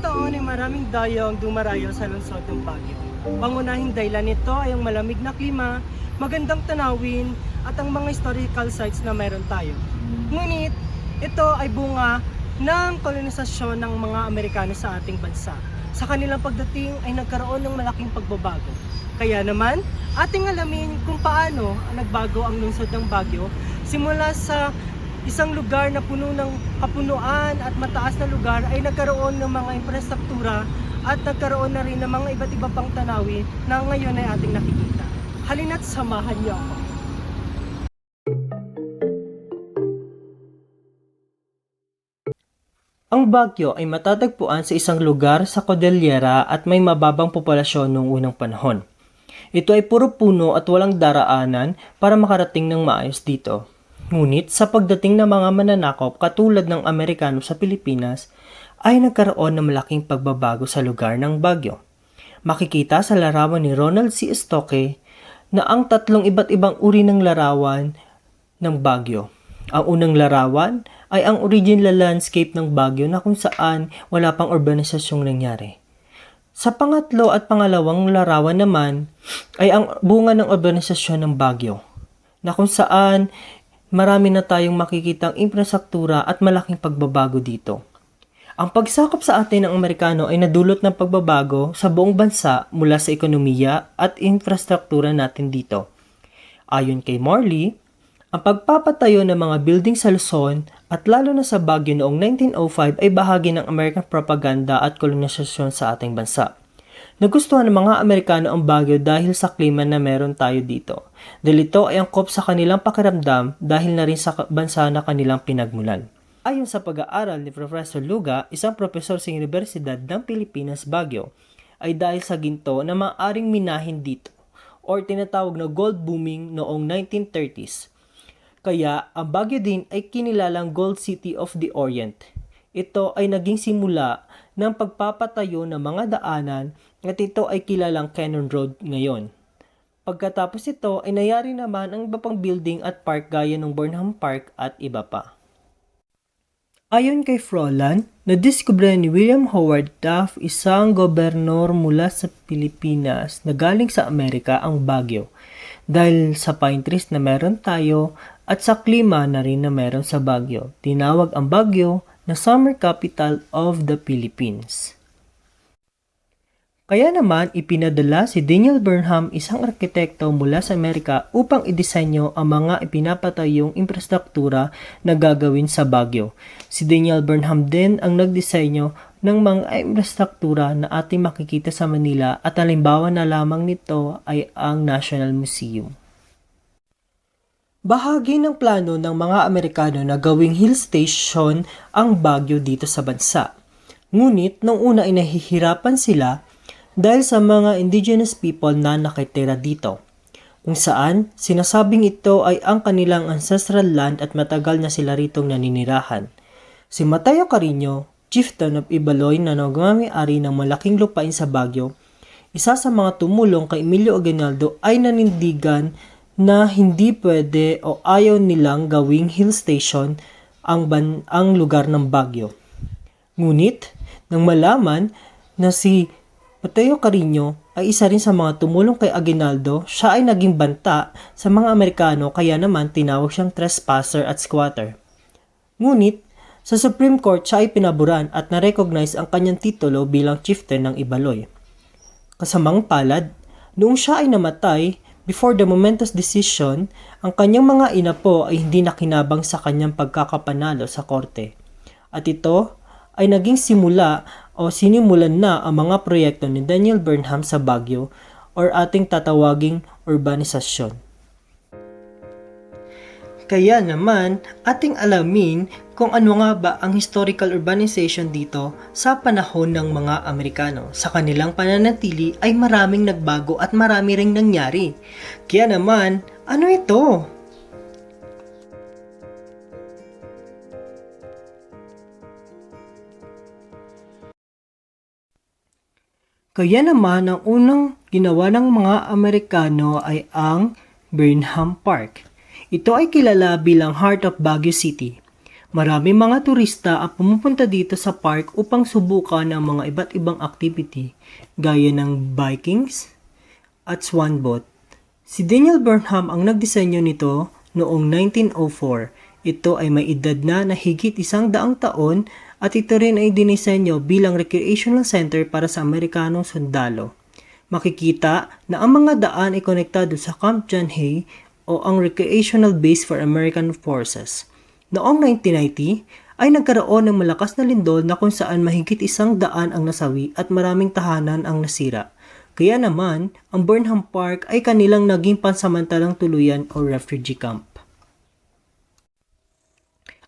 taon ay maraming dayo ang dumarayo sa lungsod ng Baguio. Pangunahing dahilan nito ay ang malamig na klima, magandang tanawin at ang mga historical sites na meron tayo. Ngunit ito ay bunga ng kolonisasyon ng mga Amerikano sa ating bansa. Sa kanilang pagdating ay nagkaroon ng malaking pagbabago. Kaya naman, ating alamin kung paano nagbago ang lungsod ng Baguio simula sa isang lugar na puno ng kapunuan at mataas na lugar ay nagkaroon ng mga infrastruktura at nagkaroon na rin ng mga iba't iba pang tanawin na ngayon ay ating nakikita. Halina't samahan niyo ako. Ang Baguio ay matatagpuan sa isang lugar sa Cordillera at may mababang populasyon noong unang panahon. Ito ay puro puno at walang daraanan para makarating ng maayos dito. Ngunit sa pagdating ng mga mananakop katulad ng Amerikano sa Pilipinas, ay nagkaroon ng malaking pagbabago sa lugar ng Baguio. Makikita sa larawan ni Ronald C. Estoque na ang tatlong iba't ibang uri ng larawan ng Baguio. Ang unang larawan ay ang original landscape ng Baguio na kung saan wala pang urbanisasyong nangyari. Sa pangatlo at pangalawang larawan naman ay ang bunga ng urbanisasyon ng Baguio na kung saan marami na tayong makikitang infrastruktura at malaking pagbabago dito. Ang pagsakop sa atin ng Amerikano ay nadulot ng pagbabago sa buong bansa mula sa ekonomiya at infrastruktura natin dito. Ayon kay Morley, ang pagpapatayo ng mga building sa Luzon at lalo na sa Baguio noong 1905 ay bahagi ng American propaganda at kolonisasyon sa ating bansa. Nagustuhan ng mga Amerikano ang Baguio dahil sa klima na meron tayo dito. Dahil ito ay angkop sa kanilang pakiramdam dahil na rin sa bansa na kanilang pinagmulan. Ayon sa pag-aaral ni Professor Luga, isang profesor sa Universidad ng Pilipinas, Baguio, ay dahil sa ginto na maaaring minahin dito or tinatawag na gold booming noong 1930s. Kaya ang Baguio din ay kinilalang Gold City of the Orient. Ito ay naging simula ng pagpapatayo ng mga daanan at ito ay kilalang Cannon Road ngayon. Pagkatapos ito ay nangyari naman ang iba pang building at park gaya ng Burnham Park at iba pa. Ayon kay Froilan, nadiskubre ni William Howard Taft, isang gobernador mula sa Pilipinas na galing sa Amerika ang Baguio dahil sa pine trees na meron tayo at sa klima na rin na meron sa Baguio. Tinawag ang Baguio na summer capital of the Philippines. Kaya naman ipinadala si Daniel Burnham, isang arkitekto mula sa Amerika upang idisenyo ang mga ipinapatayong infrastruktura na gagawin sa Baguio. Si Daniel Burnham din ang nagdisenyo ng mga infrastruktura na ating makikita sa Manila at halimbawa na lamang nito ay ang National Museum. Bahagi ng plano ng mga Amerikano na gawing hill station ang Baguio dito sa bansa. Ngunit nung una ay nahihirapan sila dahil sa mga indigenous people na nakitira dito, kung saan sinasabing ito ay ang kanilang ancestral land at matagal na sila ritong naninirahan. Si Mateo Carino, chieftain of Ibaloy na nagmamay-ari ng malaking lupain sa Baguio, isa sa mga tumulong kay Emilio Aguinaldo ay nanindigan na hindi pwede o ayaw nilang gawing hill station ang lugar ng Baguio. Ngunit, nang malaman na si Mateo Carino ay isa rin sa mga tumulong kay Aguinaldo, siya ay naging banta sa mga Amerikano kaya naman tinawag siyang trespasser at squatter. Ngunit, sa Supreme Court siya ay pinaburan at na-recognize ang kanyang titulo bilang chieftain ng Ibaloy. Kasamang palad, noong siya ay namatay, before the momentous decision, ang kanyang mga inapo ay hindi nakinabang sa kanyang pagkakapanalo sa korte. At ito ay naging simula o sinimulan na ang mga proyekto ni Daniel Burnham sa Baguio or ating tatawaging urbanisasyon. Kaya naman, ating alamin kung ano nga ba ang historical urbanization dito sa panahon ng mga Amerikano. Sa kanilang pananatili ay maraming nagbago at marami ring nangyari. Kaya naman, ano ito? Kaya naman, ang unang ginawa ng mga Amerikano ay ang Burnham Park. Ito ay kilala bilang Heart of Baguio City. Maraming mga turista ang pumupunta dito sa park upang subukan ang mga iba't ibang activity gaya ng Vikings at swan boat. Si Daniel Burnham ang nagdisenyo nito noong 1904. Ito ay may edad na higit 100 taon at ito rin ay dinisenyo bilang recreational center para sa Amerikanong sundalo. Makikita na ang mga daan ay konektado sa Camp John Hay o ang recreational base for American Forces. Noong 1990 ay nagkaroon ng malakas na lindol na kung saan mahigit 100 ang nasawi at maraming tahanan ang nasira. Kaya naman, ang Burnham Park ay kanilang naging pansamantalang tuluyan o refugee camp.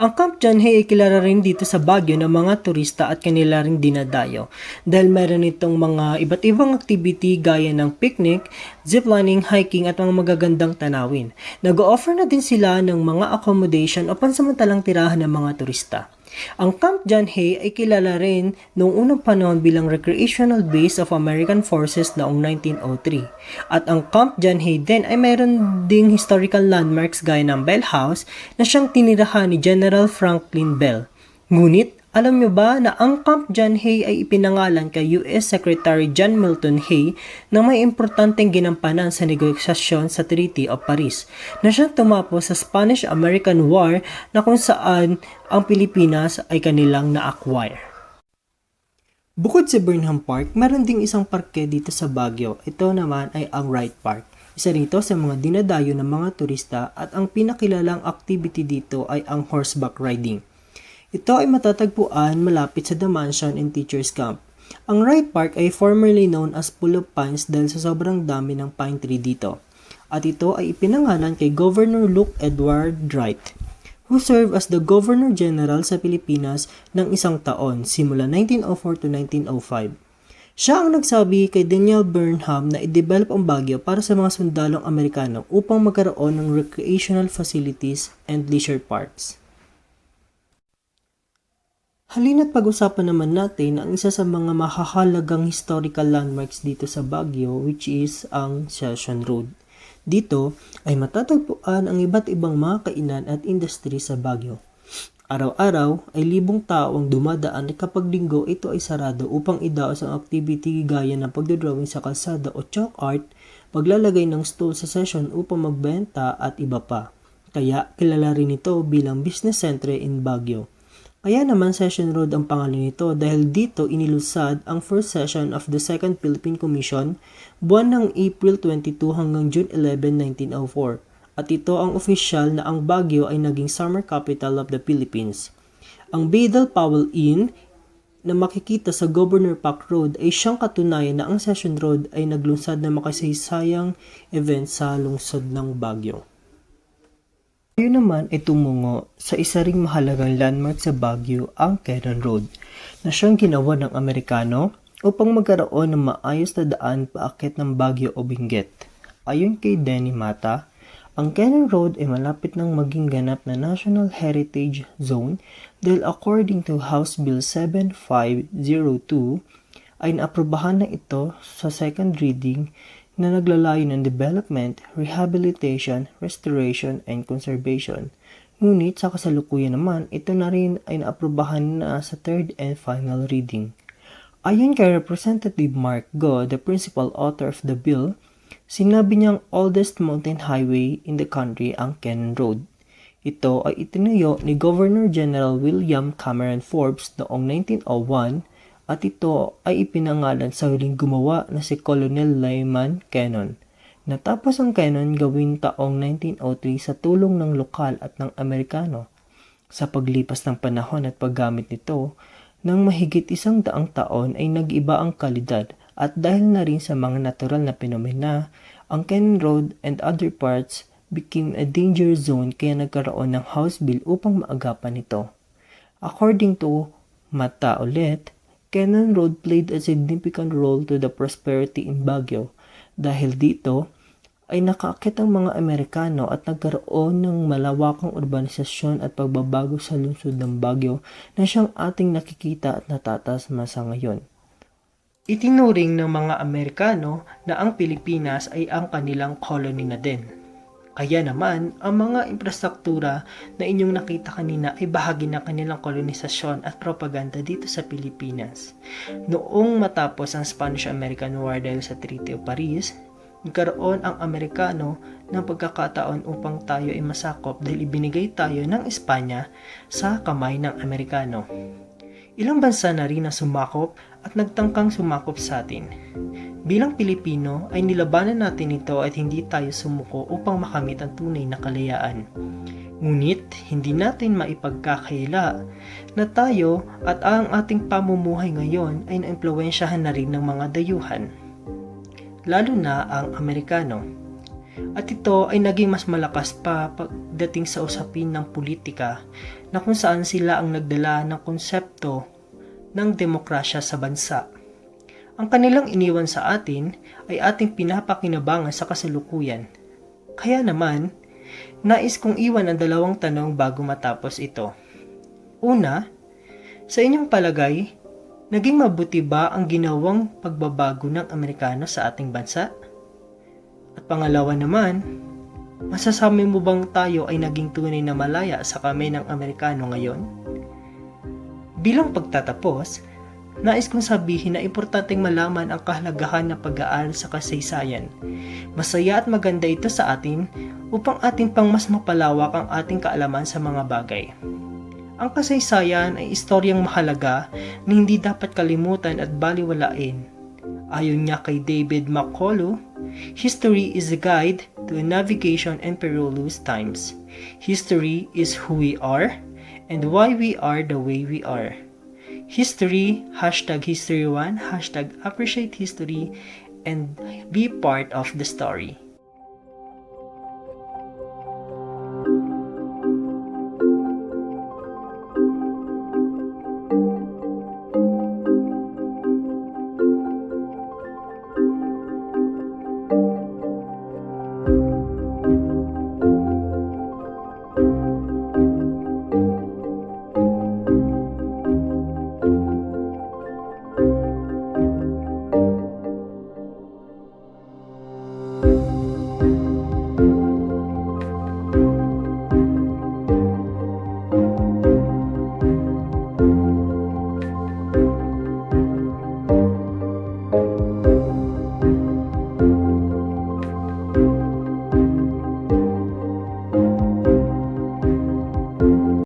Ang Camp John Hay ay kilala rin dito sa Baguio ng mga turista at kanila ring dinadayo dahil meron itong mga iba't ibang activity gaya ng picnic, ziplining, hiking at mga magagandang tanawin. Nag-o-offer na din sila ng mga accommodation o pansamantalang tirahan ng mga turista. Ang Camp John Hay ay kilala rin noong unang panahon bilang recreational base of American Forces noong 1903. At ang Camp John Hay din ay mayroon ding historical landmarks gaya ng Bell House na siyang tinirahan ni General Franklin Bell. Ngunit, alam nyo ba na ang Camp John Hay ay ipinangalan kay U.S. Secretary John Milton Hay na may importanteng ginampanan sa negosyasyon sa Treaty of Paris na siyang tumapos sa Spanish-American War na kung saan ang Pilipinas ay kanilang na-acquire. Bukod sa Burnham Park, meron ding isang parke dito sa Baguio. Ito naman ay ang Wright Park. Isa rito sa mga dinadayo ng mga turista at ang pinakilalang activity dito ay ang horseback riding. Ito ay matatagpuan malapit sa The Mansion and Teachers Camp. Ang Wright Park ay formerly known as Pool of Pines dahil sa sobrang dami ng pine tree dito. At ito ay ipinangalan kay Governor Luke Edward Wright, who served as the Governor General sa Pilipinas ng isang taon, simula 1904 to 1905. Siya ang nagsabi kay Daniel Burnham na i-develop ang Baguio para sa mga sundalong Amerikano upang magkaroon ng recreational facilities and leisure parks. Halina't pag-usapan naman natin ang isa sa mga mahahalagang historical landmarks dito sa Baguio, which is ang Session Road. Dito ay matatagpuan ang iba't ibang mga kainan at industry sa Baguio. Araw-araw ay libong tao ang dumadaan at kapag linggo ito ay sarado upang idaos ang activity gaya ng pagdodrawing sa kalsada o chalk art, paglalagay ng stall sa session upang magbenta at iba pa. Kaya kilala rin ito bilang business center in Baguio. Kaya naman Session Road ang pangalan nito dahil dito inilusad ang first session of the Second Philippine Commission buwan ng April 22 hanggang June 11, 1904. At ito ang opisyal na ang Baguio ay naging summer capital of the Philippines. Ang Baydal Powell Inn na makikita sa Governor Park Road ay siyang katunayan na ang Session Road ay naglunsad ng makasaysayang event sa lungsod ng Baguio. Tayo naman ay tumungo sa isa ring mahalagang landmark sa Baguio, ang Cannon Road, na siyang ginawa ng Amerikano upang magkaroon ng maayos na daan paakyat ng Baguio o Benguet. Ayon kay Denny Mata, ang Cannon Road ay malapit nang maging ganap na National Heritage Zone dahil according to House Bill 7502 ay naaprubahan na ito sa second reading na naglalayo ng development, rehabilitation, restoration, and conservation. Ngunit sa kasalukuyan naman, ito na rin ay naaprubahan na sa third and final reading. Ayon kay Representative Mark Go, the principal author of the bill, sinabi niyang oldest mountain highway in the country ang Cannon Road. Ito ay itinayo ni Governor General William Cameron Forbes noong 1901 at ito ay ipinangalan sa huling gumawa na si Colonel Lyman Cannon. Natapos ang Cannon gawin taong 1903 sa tulong ng lokal at ng Amerikano. Sa paglipas ng panahon at paggamit nito, ng mahigit 100 taon ay nag-iba ang kalidad at dahil na rin sa mga natural na phenomena, ang Cannon Road and other parts became a danger zone kaya nagkaroon ng House Bill upang maagapan ito. According to Mata ulit, Cannon Road played a significant role to the prosperity in Baguio dahil dito ay nakaakit ang mga Amerikano at nagkaroon ng malawakang urbanisasyon at pagbabago sa lungsod ng Baguio na siyang ating nakikita at natatasma sa ngayon. Itinuring ng mga Amerikano na ang Pilipinas ay ang kanilang colony na din. Kaya naman, ang mga infrastruktura na inyong nakita kanina ay bahagi ng kanilang kolonisasyon at propaganda dito sa Pilipinas. Noong matapos ang Spanish-American War dahil sa Treaty of Paris, nagkaroon ang Amerikano ng pagkakataon upang tayo ay masakop dahil ibinigay tayo ng Espanya sa kamay ng Amerikano. Ilang bansa na rin ang sumakop at nagtangkang sumakop sa atin. Bilang Pilipino ay nilabanan natin ito at hindi tayo sumuko upang makamit ang tunay na kalayaan. Ngunit hindi natin maipagkakaila na tayo at ang ating pamumuhay ngayon ay naimpluwensyahan na rin ng mga dayuhan, lalo na ang Amerikano. At ito ay naging mas malakas pa pagdating sa usapin ng politika na kung saan sila ang nagdala ng konsepto ng demokrasya sa bansa. Ang kanilang iniwan sa atin ay ating pinapakinabangan sa kasalukuyan. Kaya naman, nais kong iwan ang dalawang tanong bago matapos ito. Una, sa inyong palagay, naging mabuti ba ang ginawang pagbabago ng Amerikano sa ating bansa? At pangalawa naman, masasabi mo bang tayo ay naging tunay na malaya sa kamay ng Amerikano ngayon? Bilang pagtatapos, nais kong sabihin na importanteng malaman ang kahalagahan ng pag-aaral sa kasaysayan. Masaya at maganda ito sa atin upang atin pang mas mapalawak ang ating kaalaman sa mga bagay. Ang kasaysayan ay istoryang mahalaga na hindi dapat kalimutan at baliwalain. Ayon niya kay David McCullough, history is a guide to a navigation in perilous times. History is who we are and why we are the way we are. History, #History1, #Appreciate History, and be part of the story.